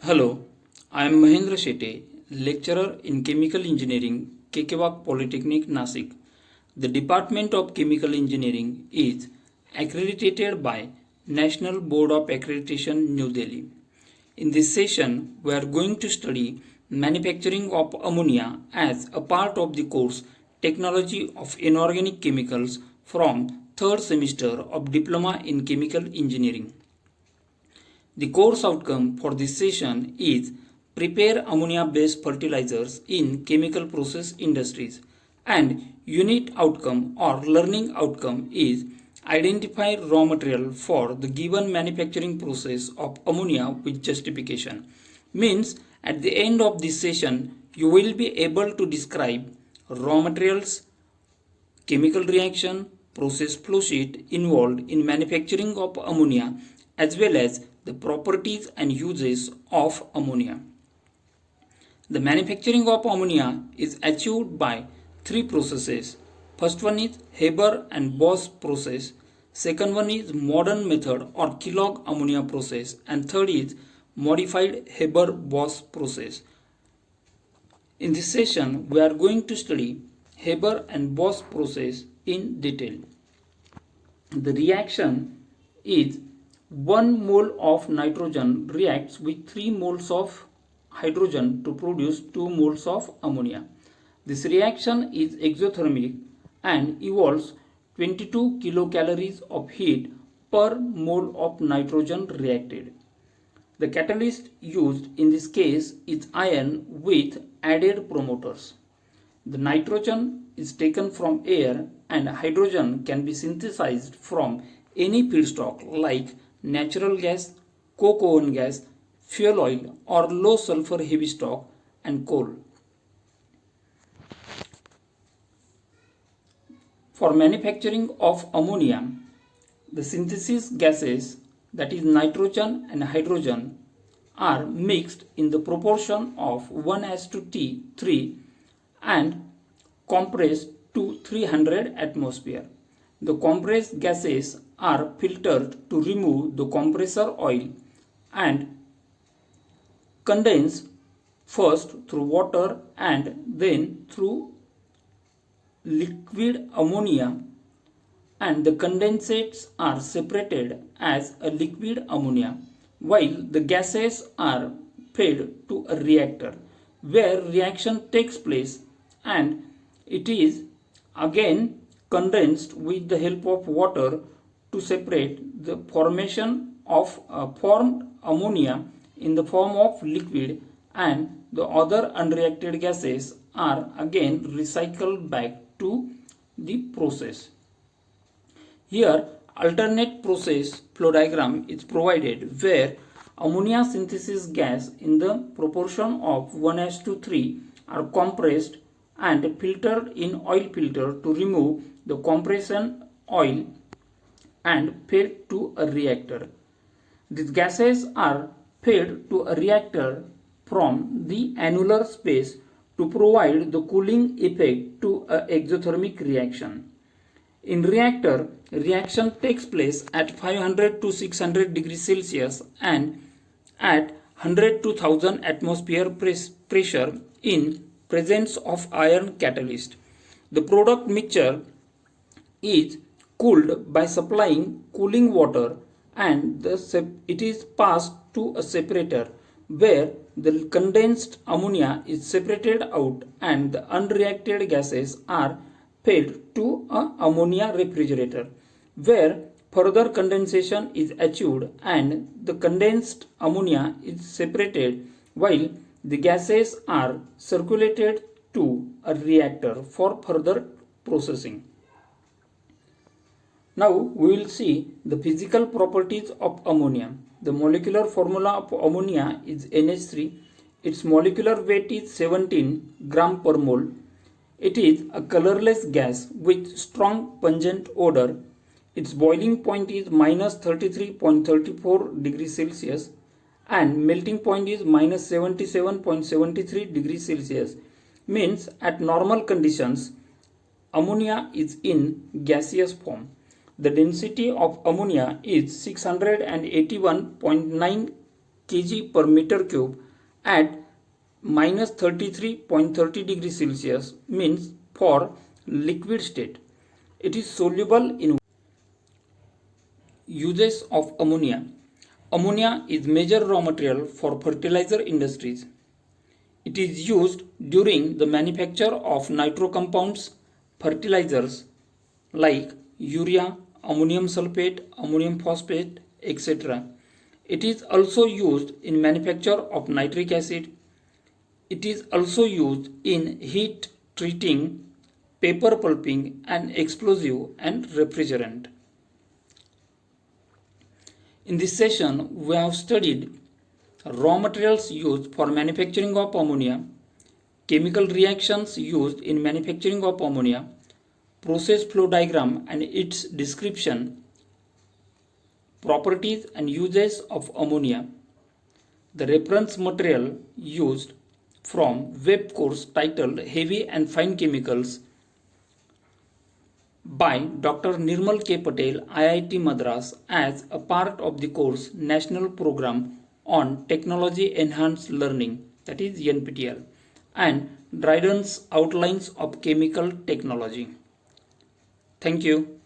Hello, I am Mahendra Shete, lecturer in Chemical Engineering, Kekewak Polytechnic, Nasik. The Department of Chemical Engineering is accredited by National Board of Accreditation, New Delhi. In this session, we are going to study manufacturing of ammonia as a part of the course Technology of Inorganic Chemicals from third semester of Diploma in Chemical Engineering. The course outcome for this session is prepare ammonia-based fertilizers in chemical process industries, and unit outcome or learning outcome is identify raw material for the given manufacturing process of ammonia with justification. Means at the end of this session you will be able to describe raw materials, chemical reaction, process flow sheet involved in manufacturing of ammonia as well as the properties and uses of ammonia. The manufacturing of ammonia is achieved by three processes. First one is Haber and Bosch process. Second one is modern method or Kellogg ammonia process. And third is modified Haber-Bosch process. In this session, we are going to study Haber and Bosch process in detail. The reaction is 1 mole of nitrogen reacts with 3 moles of hydrogen to produce 2 moles of ammonia. This reaction is exothermic and involves 22 kilocalories of heat per mole of nitrogen reacted. The catalyst used in this case is iron with added promoters. The nitrogen is taken from air and hydrogen can be synthesized from any feedstock like natural gas, coke oven gas, fuel oil or low sulfur heavy stock and coal. For manufacturing of ammonia, the synthesis gases that is nitrogen and hydrogen are mixed in the proportion of 1:3 and compressed to 300 atmosphere. The compressed gases are filtered to remove the compressor oil and condensed first through water and then through liquid ammonia, and the condensates are separated as a liquid ammonia while the gases are fed to a reactor where reaction takes place and it is again condensed with the help of water to separate the formation of formed ammonia in the form of liquid, and the other unreacted gases are again recycled back to the process. Here alternate process flow diagram is provided where ammonia synthesis gas in the proportion of 1:3 are compressed and filtered in oil filter to remove the compression oil and fed to a reactor. These gases are fed to a reactor from the annular space to provide the cooling effect to an exothermic reaction. In reactor, reaction takes place at 500 to 600 degrees Celsius and at 100 to 1000 atmosphere pressure in presence of iron catalyst. The product mixture is cooled by supplying cooling water and it is passed to a separator where the condensed ammonia is separated out and the unreacted gases are fed to an ammonia refrigerator where further condensation is achieved and the condensed ammonia is separated while the gases are circulated to a reactor for further processing. Now we will see the physical properties of ammonia. The molecular formula of ammonia is NH3. Its molecular weight is 17 gram per mole. It is a colorless gas with strong pungent odor. Its boiling point is minus 33.34 degrees Celsius and melting point is minus 77.73 degrees Celsius. Means at normal conditions ammonia is in gaseous form. The density of ammonia is 681.9 kg per meter cube at minus 33.30 degrees Celsius, means for liquid state. It is soluble in. Uses of ammonia. Ammonia is major raw material for fertilizer industries. It is used during the manufacture of nitro compounds, fertilizers like urea, ammonium sulfate, ammonium phosphate, etc. It is also used in manufacture of nitric acid. It is also used in heat treating, paper pulping, and explosive and refrigerant. In this session, we have studied raw materials used for manufacturing of ammonia, chemical reactions used in manufacturing of ammonia, process flow diagram and its description, properties and uses of ammonia. The reference material used from web course titled Heavy and Fine Chemicals by Dr. Nirmal K. Patel, IIT Madras, as a part of the course National Program on Technology Enhanced Learning, that is NPTEL, and Dryden's Outlines of Chemical Technology. Thank you.